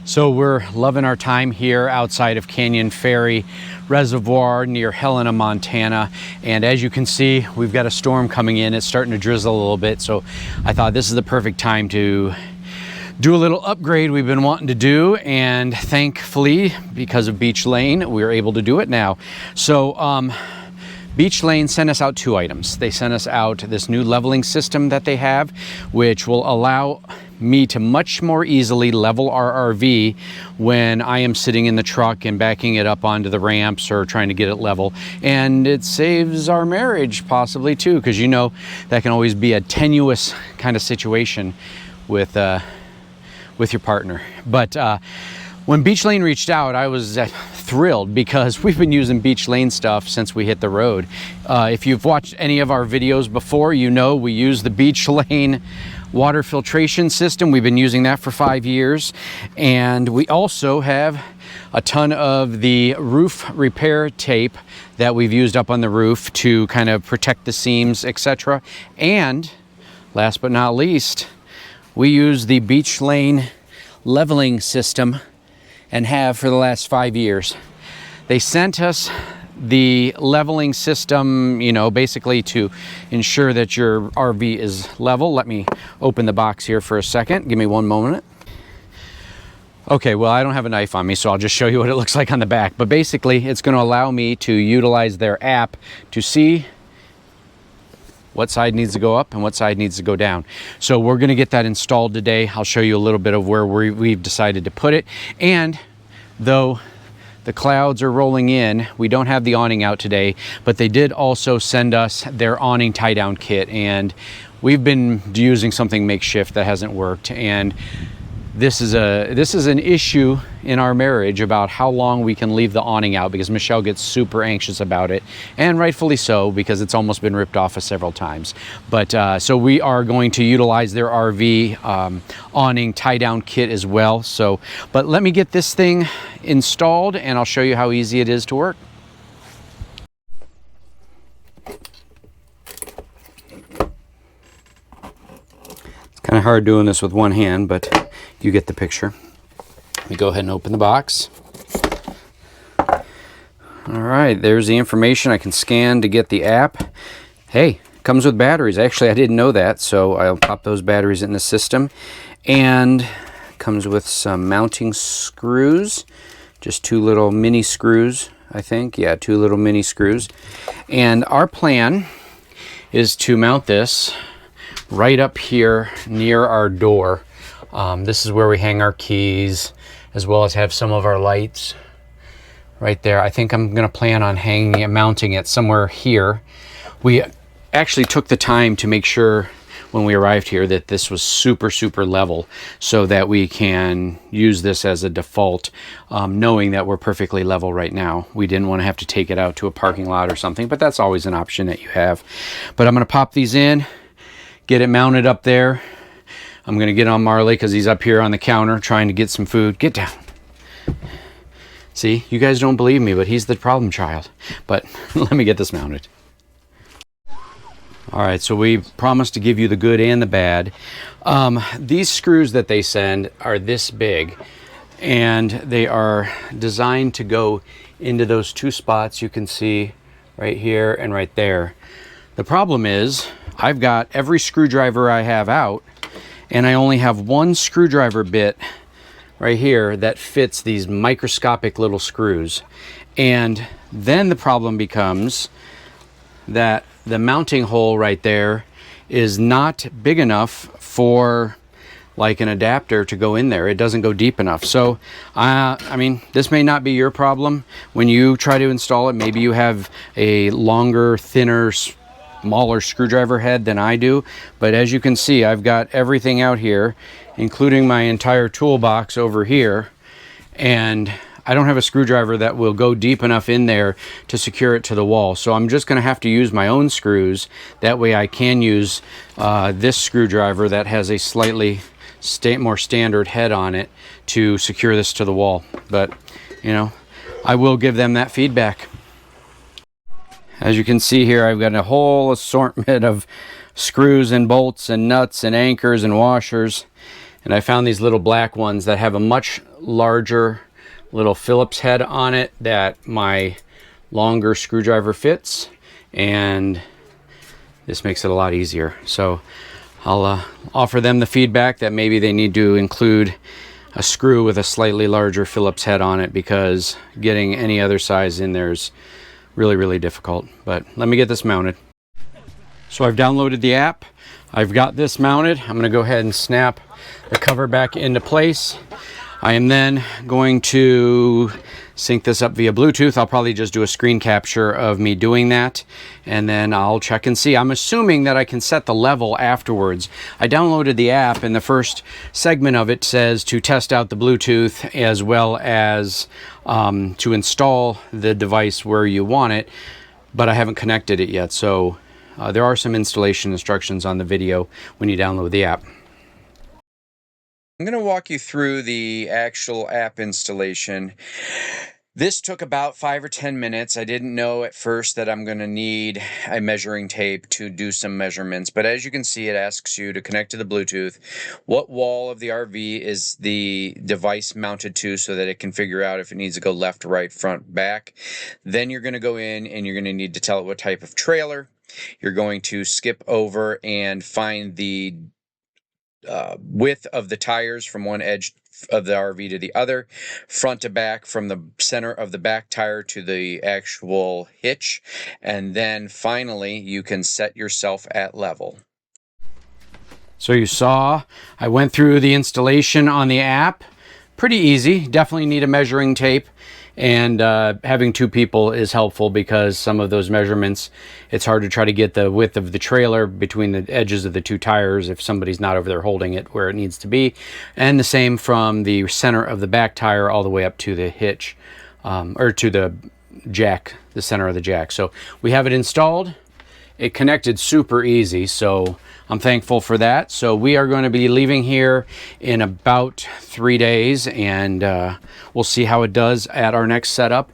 So we're loving our time here outside of Canyon Ferry Reservoir near Helena, Montana. And as you can see, we've got a storm coming in. It's starting to drizzle a little bit. So I thought this is the perfect time to do a little upgrade we've been wanting to do. And thankfully, because of Beech Lane, we are able to do it now. So Beech Lane sent us out 2 items. They sent us out this new leveling system that they have, which will allow me to much more easily level our RV when I am sitting in the truck and backing it up onto the ramps or trying to get it level. And it saves our marriage possibly too, because you know that can always be a tenuous kind of situation with your partner. But when Beech Lane reached out, I was thrilled because we've been using Beech Lane stuff since we hit the road. If you've watched any of our videos before, you know we use the Beech Lane water filtration system. We've been using that for 5 years. And we also have a ton of the roof repair tape that we've used up on the roof to kind of protect the seams, etc. And last but not least, we use the Beech Lane leveling system and have for the last 5 years. They sent us the leveling system, you know, basically to ensure that your RV is level. Let me open the box here for a second. Give me one moment. Okay, well, I don't have a knife on me, so I'll just show you what it looks like on the back. But basically, it's going to allow me to utilize their app to see what side needs to go up and what side needs to go down. So we're going to get that installed today. I'll show you a little bit of where we've decided to put it. And though the clouds are rolling in, we don't have the awning out today, but they did also send us their awning tie down kit. And we've been using something makeshift that hasn't worked. And this is an issue in our marriage about how long we can leave the awning out, because Michelle gets super anxious about it, and rightfully so, because it's almost been ripped off several times. But so we are going to utilize their RV awning tie down kit as well. So, but let me get this thing installed and I'll show you how easy it is to work. It's kind of hard doing this with one hand, but you get the picture. Let me go ahead and open the box. All right, there's the information I can scan to get the app. Hey, comes with batteries. Actually, I didn't know that, so I'll pop those batteries in the system. And comes with some mounting screws, just 2 little mini screws, I think. Yeah, 2 little mini screws. And our plan is to mount this right up here near our door. This is where we hang our keys, as well as have some of our lights right there. I think I'm going to plan on hanging it, mounting it somewhere here. We actually took the time to make sure when we arrived here that this was super level, so that we can use this as a default, knowing that we're perfectly level right now. We didn't want to have to take it out to a parking lot or something, but that's always an option that you have. But I'm going to pop these in, get it mounted up there. I'm going to get on Marley because he's up here on the counter trying to get some food. Get down. See, you guys don't believe me, but he's the problem child. But let me get this mounted. All right, so we promised to give you the good and the bad. These screws that they send are this big, and they are designed to go into those 2 spots you can see right here and right there. The problem is I've got every screwdriver I have out, and I only have 1 screwdriver bit right here that fits these microscopic little screws. And then the problem becomes that the mounting hole right there is not big enough for like an adapter to go in there. It doesn't go deep enough. So I mean, this may not be your problem when you try to install it. Maybe you have a longer, thinner, smaller screwdriver head than I do, but as you can see, I've got everything out here, including my entire toolbox over here, and I don't have a screwdriver that will go deep enough in there to secure it to the wall. So I'm just going to have to use my own screws. That way I can use this screwdriver that has a slightly more standard head on it to secure this to the wall. But you know, I will give them that feedback. As you can see here, I've got a whole assortment of screws and bolts and nuts and anchors and washers. And I found these little black ones that have a much larger little Phillips head on it that my longer screwdriver fits, and this makes it a lot easier. So I'll offer them the feedback that maybe they need to include a screw with a slightly larger Phillips head on it, because getting any other size in there is really, really difficult. But let me get this mounted. So I've downloaded the app. I've got this mounted. I'm gonna go ahead and snap the cover back into place. I am then going to sync this up via Bluetooth. I'll probably just do a screen capture of me doing that, and then I'll check and see. I'm assuming that I can set the level afterwards. I downloaded the app, and the first segment of it says to test out the Bluetooth, as well as to install the device where you want it, but I haven't connected it yet. So there are some installation instructions on the video when you download the app. I'm going to walk you through the actual app installation. This took about 5 or 10 minutes. I didn't know at first that I'm going to need a measuring tape to do some measurements, but as you can see, it asks you to connect to the Bluetooth. What wall of the RV is the device mounted to, so that it can figure out if it needs to go left, right, front, back. Then you're going to go in and you're going to need to tell it what type of trailer. You're going to skip over and find the width of the tires from one edge of the RV to the other, front to back, from the center of the back tire to the actual hitch, and then finally you can set yourself at level. So you saw I went through the installation on the app. Pretty easy. Definitely need a measuring tape, and having two people is helpful, because some of those measurements, it's hard to try to get the width of the trailer between the edges of the two tires if somebody's not over there holding it where it needs to be. And the same from the center of the back tire all the way up to the hitch, or to the jack, the center of the jack. So we have it installed. It connected super easy, so I'm thankful for that. So we are going to be leaving here in about 3 days, and we'll see how it does at our next setup.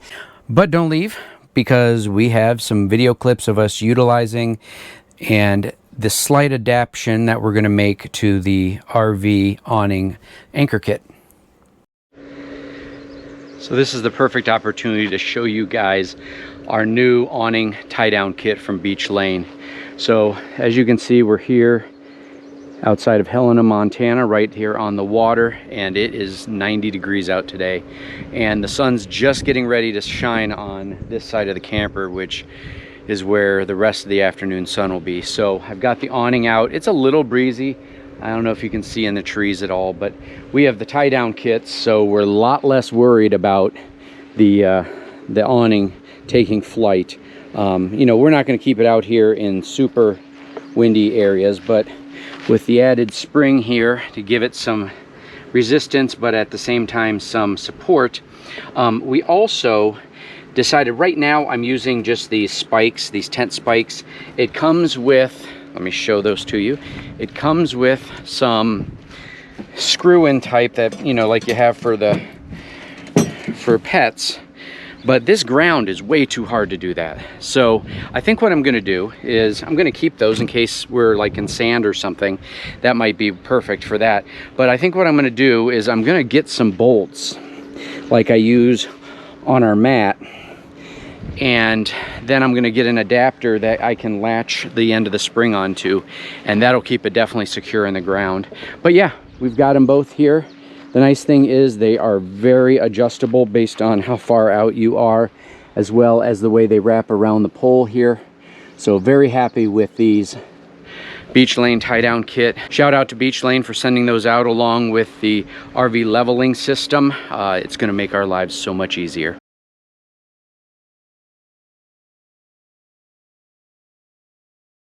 But don't leave, because we have some video clips of us utilizing and the slight adaptation that we're going to make to the RV awning anchor kit. So this is the perfect opportunity to show you guys our new awning tie-down kit from Beech Lane. So as you can see, we're here outside of Helena, Montana, right here on the water, and it is 90 degrees out today, and the sun's just getting ready to shine on this side of the camper, which is where the rest of the afternoon sun will be. So I've got the awning out. It's a little breezy. I don't know if you can see in the trees at all, but we have the tie-down kits, so we're a lot less worried about the awning taking flight. You know, we're not going to keep it out here in super windy areas, but with the added spring here to give it some resistance, but at the same time some support, we also decided, right now I'm using just these spikes, these tent spikes. It comes with, let me show those to you. It comes with some screw-in type that, you know, like you have for pets. But this ground is way too hard to do that. So I think what I'm gonna do is I'm gonna keep those in case we're like in sand or something. That might be perfect for that. But I think what I'm gonna do is I'm gonna get some bolts like I use on our mat, and then I'm gonna get an adapter that I can latch the end of the spring onto, and that'll keep it definitely secure in the ground. But yeah, we've got them both here. The nice thing is they are very adjustable based on how far out you are, as well as the way they wrap around the pole here. So very happy with these Beech Lane tie-down kit. Shout out to Beech Lane for sending those out along with the RV leveling system. It's going to make our lives so much easier.